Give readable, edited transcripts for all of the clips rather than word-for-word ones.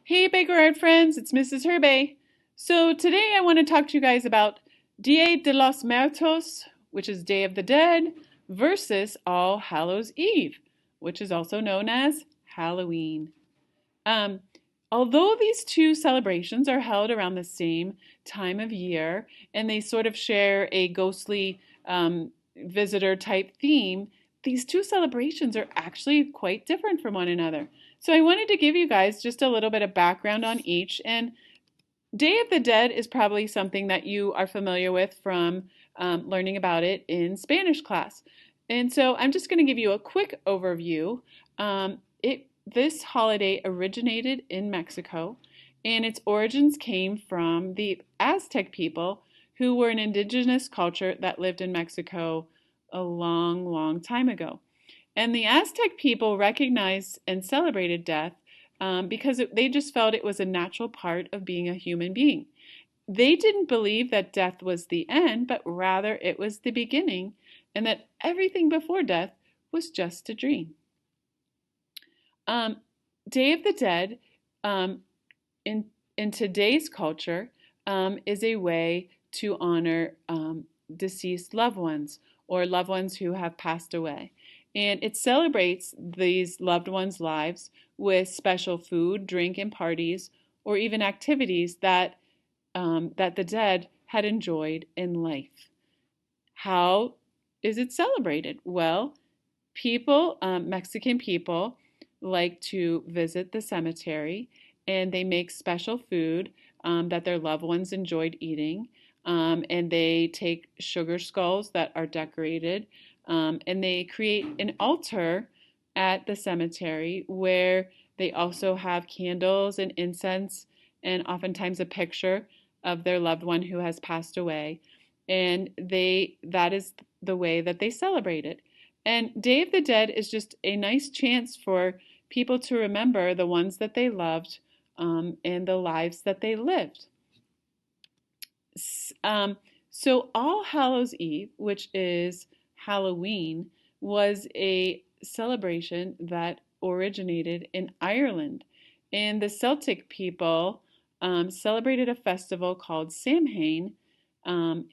Hey, Baker Art friends, it's Mrs. Herbay. So today I want to talk to you guys about Dia de los Muertos, which is Day of the Dead, versus All Hallows Eve, which is also known as Halloween. Um, Although these two celebrations are held around the same time of year and they sort of share a ghostly visitor type theme, these two celebrations are actually quite different from one another. So I wanted to give you guys just a little bit of background on each. And Day of the Dead is probably something that you are familiar with from learning about it in Spanish class. And so I'm just going to give you a quick overview. This holiday originated in Mexico, and its origins came from the Aztec people, who were an indigenous culture that lived in Mexico a long, long time ago. And the Aztec people recognized and celebrated death because they just felt it was a natural part of being a human being. They didn't believe that death was the end, but rather it was the beginning, and that everything before death was just a dream. Um, Day of the Dead, um, in today's culture, is a way to honor deceased loved ones or loved ones who have passed away. And it celebrates these loved ones' lives with special food, drink, and parties, or even activities that the dead had enjoyed in life. How is it celebrated? Well, Mexican people, like to visit the cemetery, and they make special food that their loved ones enjoyed eating. And they take sugar skulls that are decorated, and they create an altar at the cemetery where they also have candles and incense and oftentimes a picture of their loved one who has passed away. And that is the way that they celebrate it. And Day of the Dead is just a nice chance for people to remember the ones that they loved and the lives that they lived. Um, so All Hallows Eve, which is Halloween, was a celebration that originated in Ireland. And the Celtic people celebrated a festival called Samhain. And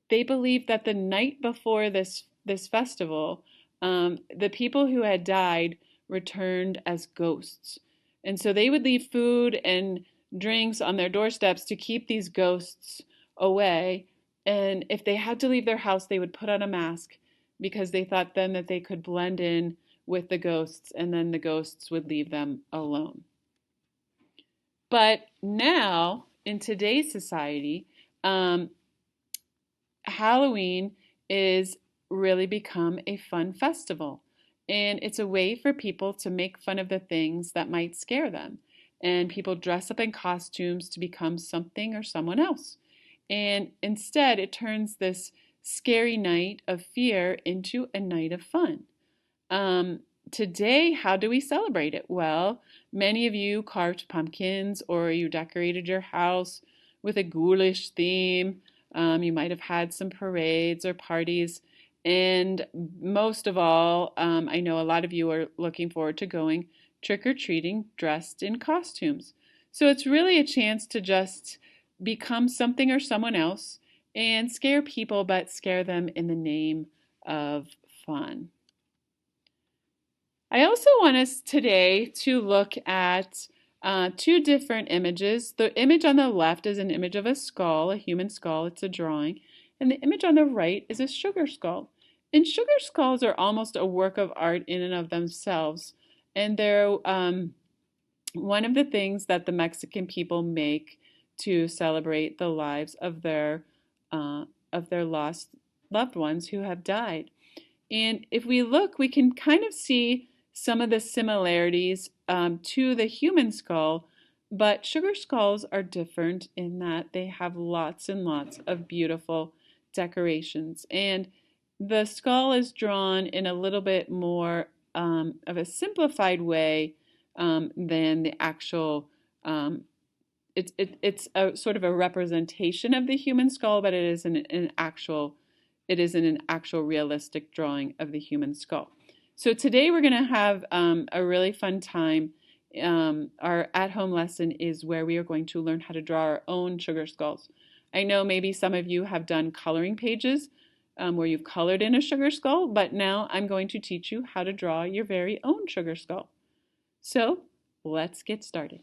they believed that the night before this festival, the people who had died returned as ghosts. And so they would leave food and drinks on their doorsteps to keep these ghosts away. And if they had to leave their house, they would put on a mask because they thought then that they could blend in with the ghosts and then the ghosts would leave them alone. But now, in today's society, Halloween is really become a fun festival. And it's a way for people to make fun of the things that might scare them. And people dress up in costumes to become something or someone else. And instead, it turns this scary night of fear into a night of fun. Today, how do we celebrate it? Well, many of you carved pumpkins or you decorated your house with a ghoulish theme. You might have had some parades or parties. And most of all, I know a lot of you are looking forward to going trick or treating dressed in costumes. So it's really a chance to just become something or someone else and scare people, but scare them in the name of fun. I also want us today to look at two different images. The image on the left is an image of a skull, a human skull, it's a drawing, and the image on the right is a sugar skull. And sugar skulls are almost a work of art in and of themselves, and they're one of the things that the Mexican people make to celebrate the lives of their lost loved ones who have died. And if we look, we can kind of see some of the similarities to the human skull, but sugar skulls are different in that they have lots and lots of beautiful decorations. And the skull is drawn in a little bit more of a simplified way than the actual. It's a sort of a representation of the human skull, but it isn't an actual realistic drawing of the human skull. So today we're going to have a really fun time Our at-home lesson is where we are going to learn how to draw our own sugar skulls. I know maybe some of you have done coloring pages where you've colored in a sugar skull, but now I'm going to teach you how to draw your very own sugar skull. So let's get started.